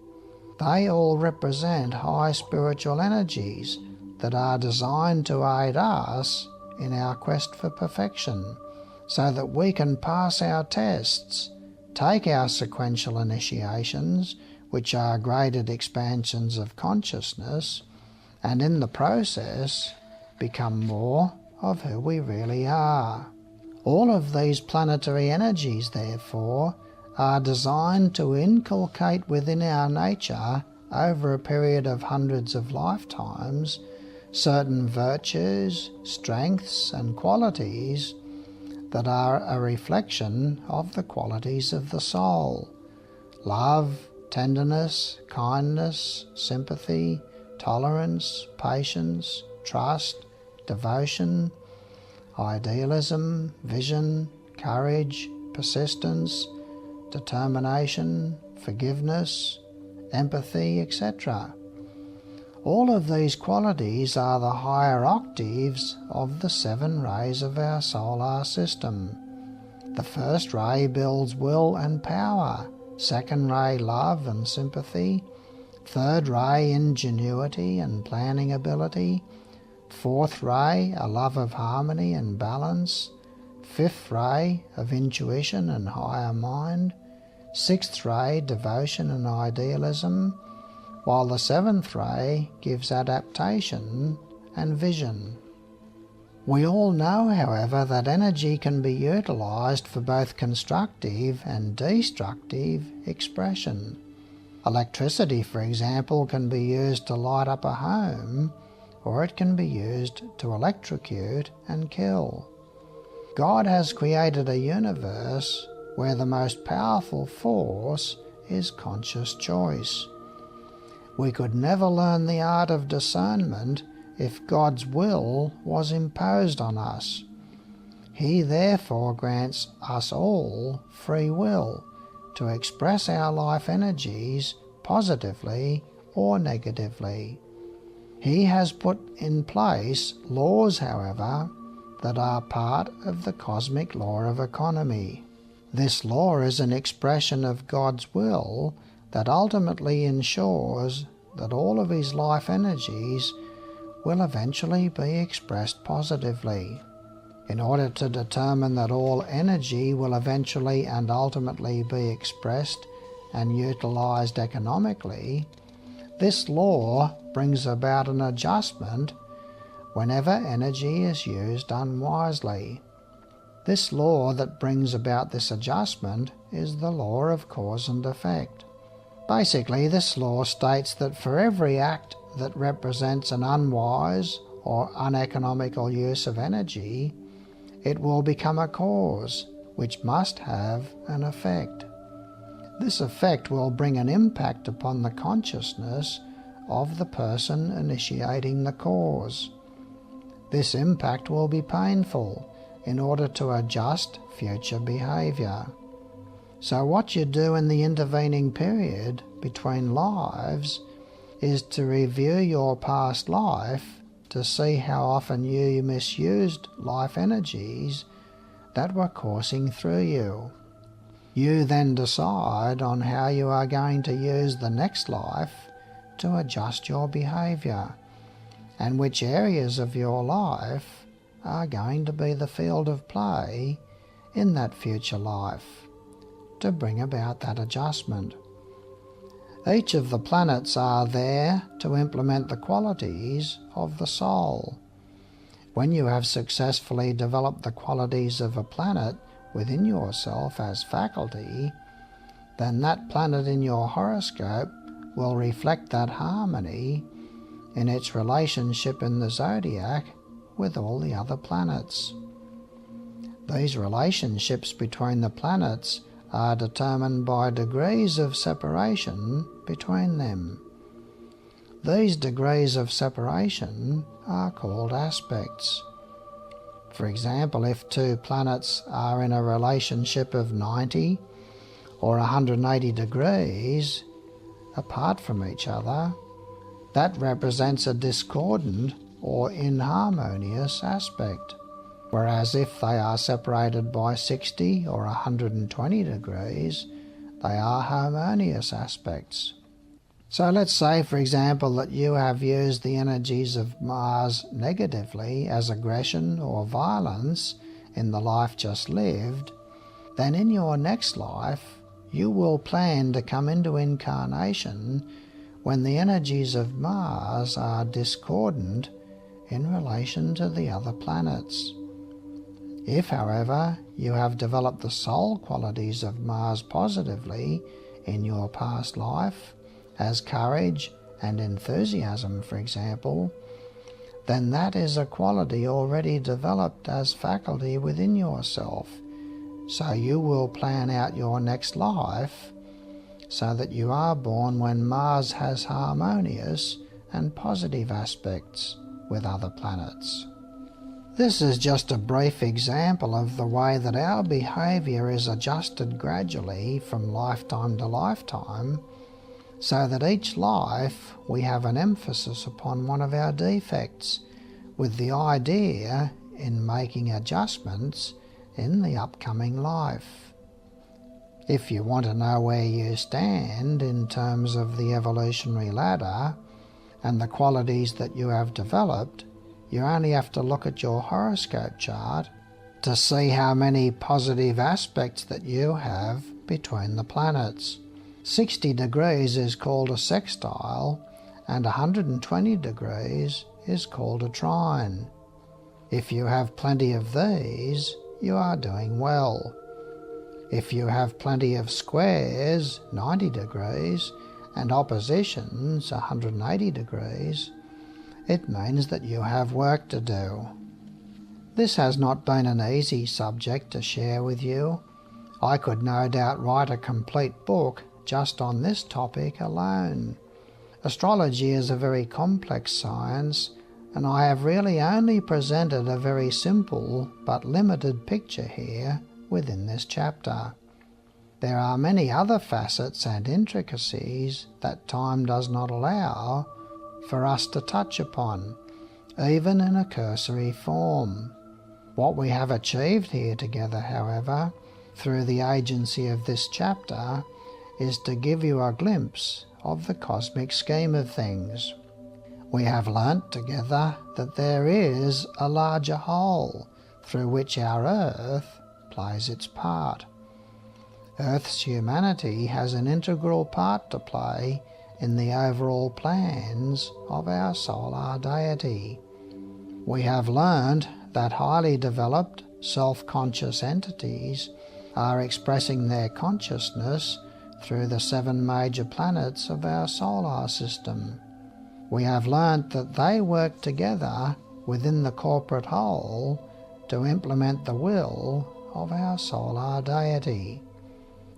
They all represent high spiritual energies that are designed to aid us in our quest for perfection, so that we can pass our tests, take our sequential initiations, which are graded expansions of consciousness, and in the process become more of who we really are. All of these planetary energies, therefore, are designed to inculcate within our nature, over a period of hundreds of lifetimes, certain virtues, strengths, and qualities that are a reflection of the qualities of the soul: love, tenderness, kindness, sympathy, tolerance, patience, trust, devotion, idealism, vision, courage, persistence, determination, forgiveness, empathy, etc. All of these qualities are the higher octaves of the 7 rays of our solar system. The first ray builds will and power, second ray love and sympathy, third ray ingenuity and planning ability, fourth ray a love of harmony and balance, fifth ray of intuition and higher mind, sixth ray devotion and idealism, while the 7th ray gives adaptation and vision. We all know, however, that energy can be utilized for both constructive and destructive expression. Electricity, for example, can be used to light up a home, or it can be used to electrocute and kill. God has created a universe where the most powerful force is conscious choice. We could never learn the art of discernment if God's will was imposed on us. He therefore grants us all free will to express our life energies positively or negatively. He has put in place laws, however, that are part of the cosmic law of economy. This law is an expression of God's will that ultimately ensures that all of his life energies will eventually be expressed positively. In order to determine that all energy will eventually and ultimately be expressed and utilized economically, this law brings about an adjustment whenever energy is used unwisely. This law that brings about this adjustment is the law of cause and effect. Basically, this law states that for every act that represents an unwise or uneconomical use of energy, it will become a cause which must have an effect. This effect will bring an impact upon the consciousness of the person initiating the cause. This impact will be painful in order to adjust future behavior. So what you do in the intervening period between lives is to review your past life to see how often you misused life energies that were coursing through you. You then decide on how you are going to use the next life to adjust your behavior, and which areas of your life are going to be the field of play in that future life to bring about that adjustment. Each of the planets are there to implement the qualities of the soul. When you have successfully developed the qualities of a planet within yourself as faculty, then that planet in your horoscope will reflect that harmony in its relationship in the zodiac with all the other planets. These relationships between the planets are determined by degrees of separation between them. These degrees of separation are called aspects. For example, if two planets are in a relationship of 90 or 180 degrees apart from each other, that represents a discordant or inharmonious aspect. Whereas if they are separated by 60 or 120 degrees, they are harmonious aspects. So let's say, for example, that you have used the energies of Mars negatively as aggression or violence in the life just lived, then in your next life you will plan to come into incarnation when the energies of Mars are discordant in relation to the other planets. If, however, you have developed the soul qualities of Mars positively in your past life, as courage and enthusiasm, for example, then that is a quality already developed as faculty within yourself. So you will plan out your next life so that you are born when Mars has harmonious and positive aspects with other planets. This is just a brief example of the way that our behaviour is adjusted gradually from lifetime to lifetime, so that each life we have an emphasis upon one of our defects, with the idea in making adjustments in the upcoming life. If you want to know where you stand in terms of the evolutionary ladder and the qualities that you have developed, you only have to look at your horoscope chart to see how many positive aspects that you have between the planets. 60 degrees is called a sextile, and 120 degrees is called a trine. If you have plenty of these, you are doing well. If you have plenty of squares, 90 degrees, and oppositions, 180 degrees, it means that you have work to do. This has not been an easy subject to share with you. I could no doubt write a complete book just on this topic alone. Astrology is a very complex science, and I have really only presented a very simple but limited picture here within this chapter. There are many other facets and intricacies that time does not allow for us to touch upon, even in a cursory form. What we have achieved here together, however, through the agency of this chapter, is to give you a glimpse of the cosmic scheme of things. We have learnt together that there is a larger whole through which our Earth plays its part. Earth's humanity has an integral part to play in the overall plans of our solar deity. We have learned that highly developed, self-conscious entities are expressing their consciousness through the 7 major planets of our solar system. We have learnt that they work together within the corporate whole to implement the will of our solar deity.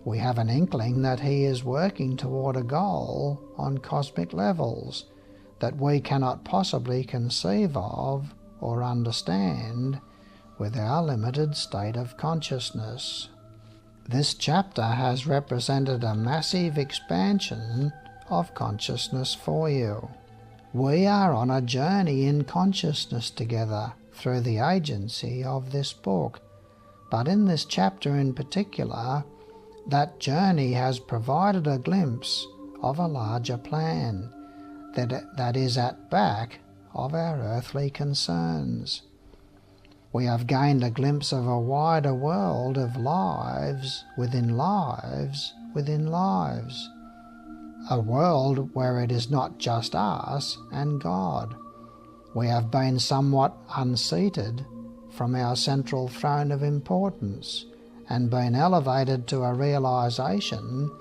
We have an inkling that he is working toward a goal on cosmic levels that we cannot possibly conceive of or understand with our limited state of consciousness. This chapter has represented a massive expansion of consciousness for you. We are on a journey in consciousness together through the agency of this book, but in this chapter in particular, that journey has provided a glimpse of a larger plan that is at back of our earthly concerns. We have gained a glimpse of a wider world of lives within lives within lives. a world where it is not just us and God. We have been somewhat unseated from our central throne of importance and been elevated to a realization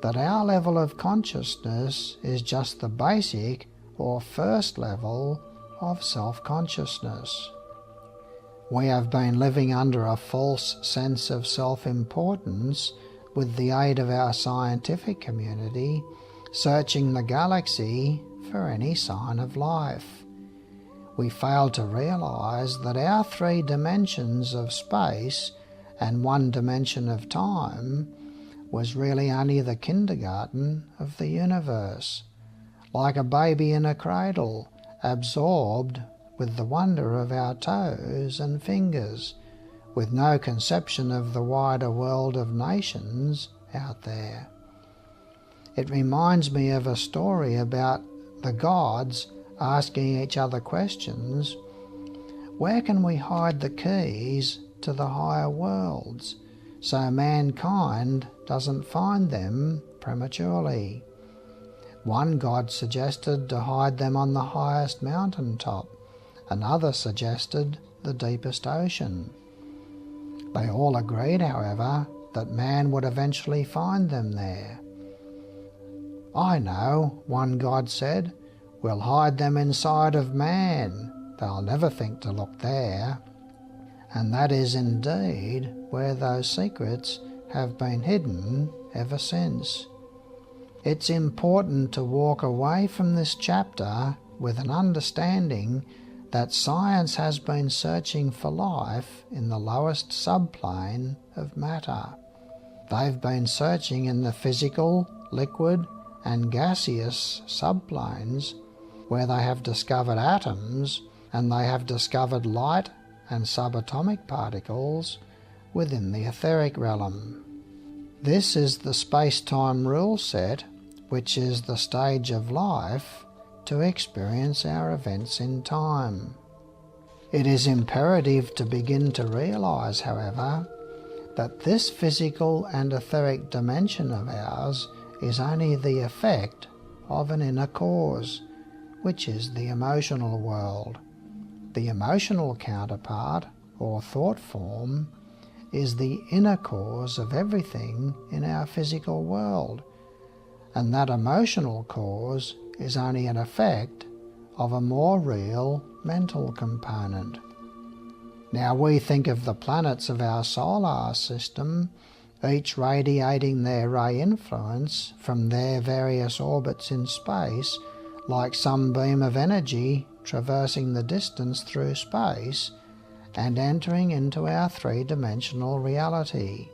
that our level of consciousness is just the basic or first level of self-consciousness. We have been living under a false sense of self-importance with the aid of our scientific community, searching the galaxy for any sign of life. We fail to realize that our 3 dimensions of space and 1 dimension of time was really only the kindergarten of the universe, like a baby in a cradle, absorbed with the wonder of our toes and fingers, with no conception of the wider world of nations out there. It reminds me of a story about the gods asking each other questions. Where can we hide the keys to the higher worlds so mankind doesn't find them prematurely? One god suggested to hide them on the highest mountaintop. Another suggested the deepest ocean. They all agreed, however, that man would eventually find them there. I know, one god said, we'll hide them inside of man. They'll never think to look there. And that is indeed where those secrets have been hidden ever since. It's important to walk away from this chapter with an understanding that science has been searching for life in the lowest subplane of matter. They've been searching in the physical, liquid, and gaseous subplanes, where they have discovered atoms and they have discovered light and subatomic particles within the etheric realm. This is the space-time rule set, which is the stage of life to experience our events in time. It is imperative to begin to realize, however, that this physical and etheric dimension of ours is only the effect of an inner cause, which is the emotional world. The emotional counterpart, or thought form, is the inner cause of everything in our physical world, and that emotional cause is only an effect of a more real mental component. Now we think of the planets of our solar system, each radiating their ray influence from their various orbits in space, like some beam of energy traversing the distance through space and entering into our 3-dimensional reality.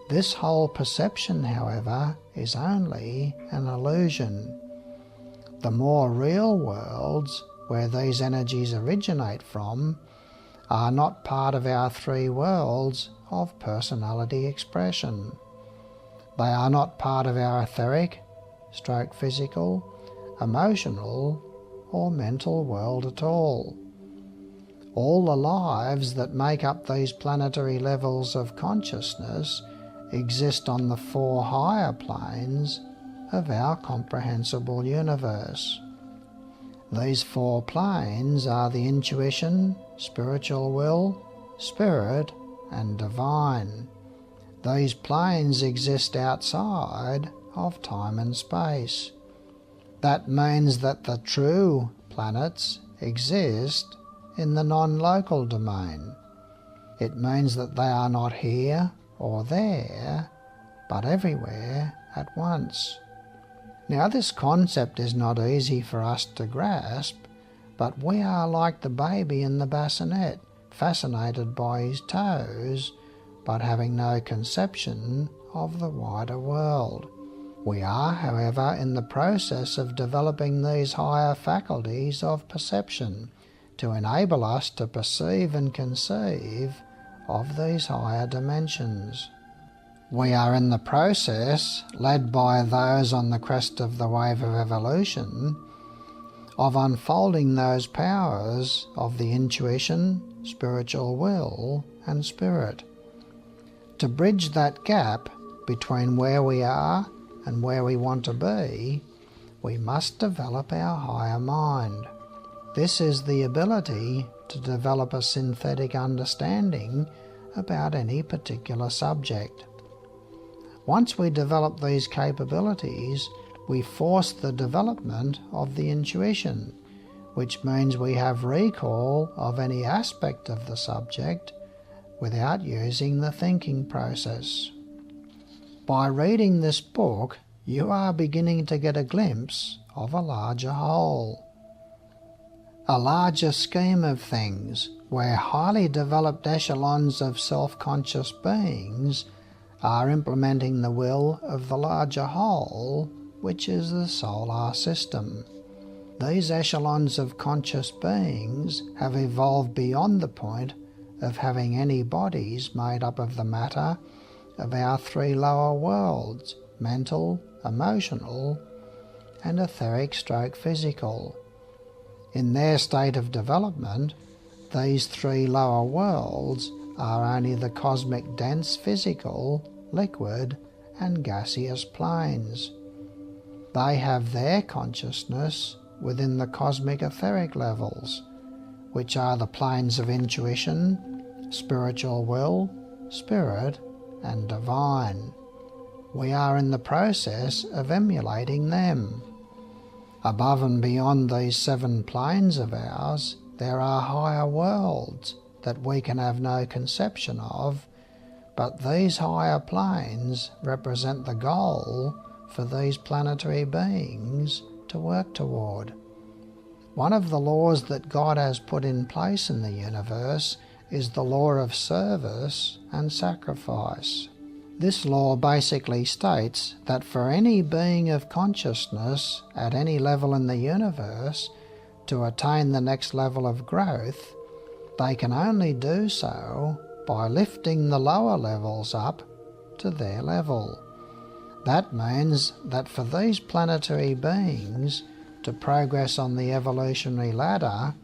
This whole perception, however, is only an illusion. The more real worlds, where these energies originate from, are not part of our 3 worlds of personality expression. They are not part of our etheric, physical, emotional, or mental world at all. All the lives that make up these planetary levels of consciousness exist on the 4 higher planes of our comprehensible universe. These 4 planes are the intuition, spiritual will, spirit, and divine. These planes exist outside of time and space. That means that the true planets exist in the non-local domain. It means that they are not here or there, but everywhere at once. Now this concept is not easy for us to grasp, but we are like the baby in the bassinet, fascinated by his toes, but having no conception of the wider world. We are, however, in the process of developing these higher faculties of perception to enable us to perceive and conceive of these higher dimensions. We are in the process, led by those on the crest of the wave of evolution, of unfolding those powers of the intuition, spiritual will, and spirit. To bridge that gap between where we are and where we want to be, we must develop our higher mind. This is the ability to develop a synthetic understanding about any particular subject. Once we develop these capabilities, we force the development of the intuition, which means we have recall of any aspect of the subject without using the thinking process. By reading this book, you are beginning to get a glimpse of a larger whole, a larger scheme of things where highly developed echelons of self-conscious beings are implementing the will of the larger whole, which is the solar system. These echelons of conscious beings have evolved beyond the point of having any bodies made up of the matter of our three lower worlds, mental, emotional, and etheric/physical. In their state of development, these three lower worlds are only the cosmic dense physical, liquid, and gaseous planes. They have their consciousness within the cosmic etheric levels, which are the planes of intuition, spiritual will, spirit, and divine. We are in the process of emulating them. Above and beyond these 7 planes of ours, there are higher worlds that we can have no conception of, but these higher planes represent the goal for these planetary beings to work toward. One of the laws that God has put in place in the universe is the law of service and sacrifice. This law basically states that for any being of consciousness at any level in the universe to attain the next level of growth, they can only do so by lifting the lower levels up to their level. That means that for these planetary beings to progress on the evolutionary ladder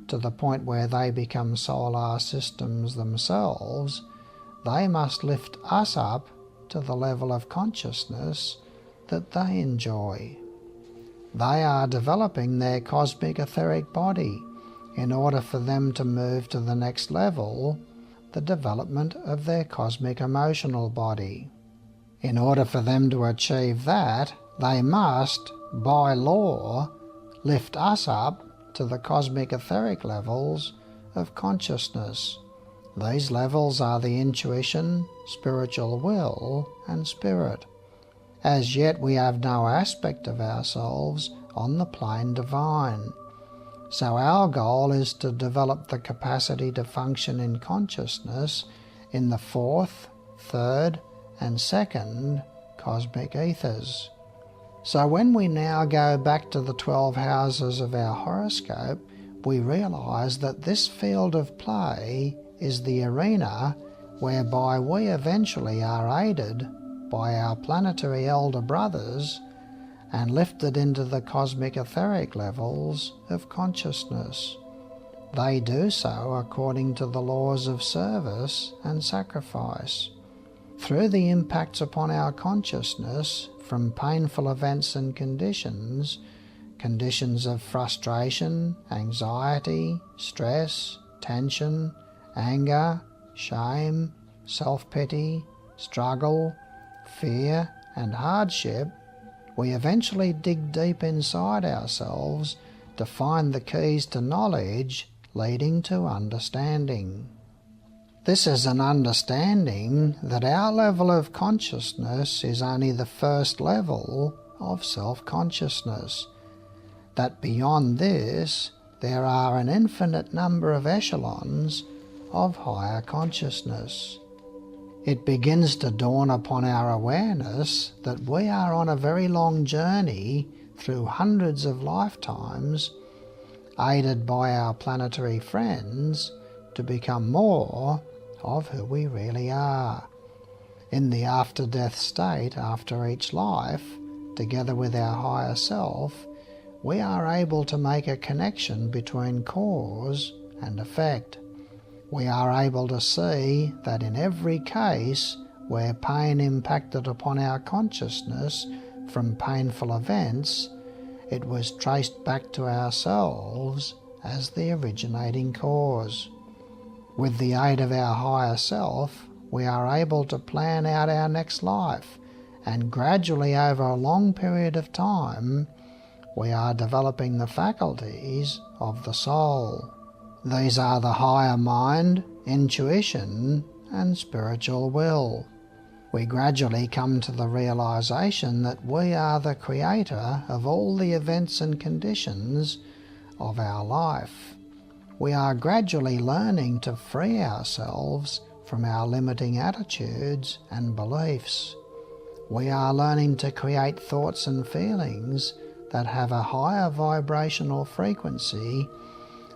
to the point where they become solar systems themselves, they must lift us up to the level of consciousness that they enjoy. They are developing their cosmic etheric body in order for them to move to the next level, the development of their cosmic emotional body. In order for them to achieve that, they must, by law, lift us up to the cosmic etheric levels of consciousness. These levels are the intuition, spiritual will, and spirit. As yet we have no aspect of ourselves on the plane divine. So our goal is to develop the capacity to function in consciousness in the 4th, 3rd, and 2nd cosmic ethers. So when we now go back to the 12 houses of our horoscope, we realize that this field of play is the arena whereby we eventually are aided by our planetary elder brothers and lifted into the cosmic etheric levels of consciousness. They do so according to the laws of service and sacrifice. Through the impacts upon our consciousness from painful events and conditions of frustration, anxiety, stress, tension, anger, shame, self-pity, struggle, fear, and hardship, we eventually dig deep inside ourselves to find the keys to knowledge leading to understanding. This is an understanding that our level of consciousness is only the first level of self-consciousness, that beyond this there are an infinite number of echelons of higher consciousness. It begins to dawn upon our awareness that we are on a very long journey through hundreds of lifetimes, aided by our planetary friends, to become more of who we really are. In the after-death state, after each life, together with our higher self, we are able to make a connection between cause and effect. We are able to see that in every case where pain impacted upon our consciousness from painful events, it was traced back to ourselves as the originating cause. With the aid of our higher self, we are able to plan out our next life, and gradually over a long period of time, we are developing the faculties of the soul. These are the higher mind, intuition, and spiritual will. We gradually come to the realization that we are the creator of all the events and conditions of our life. We are gradually learning to free ourselves from our limiting attitudes and beliefs. We are learning to create thoughts and feelings that have a higher vibrational frequency,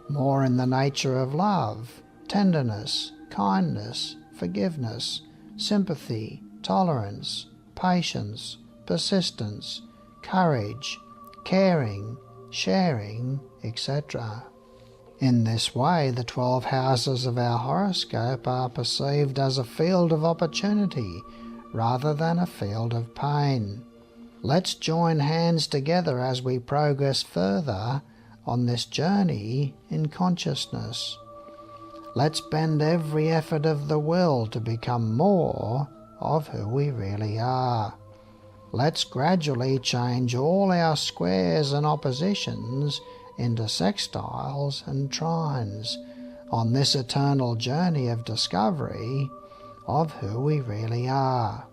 more in the nature of love, tenderness, kindness, forgiveness, sympathy, tolerance, patience, persistence, courage, caring, sharing, etc. In this way, the 12 houses of our horoscope are perceived as a field of opportunity rather than a field of pain. Let's join hands together as we progress further on this journey in consciousness. Let's bend every effort of the will to become more of who we really are. Let's gradually change all our squares and oppositions into sextiles and trines on this eternal journey of discovery of who we really are.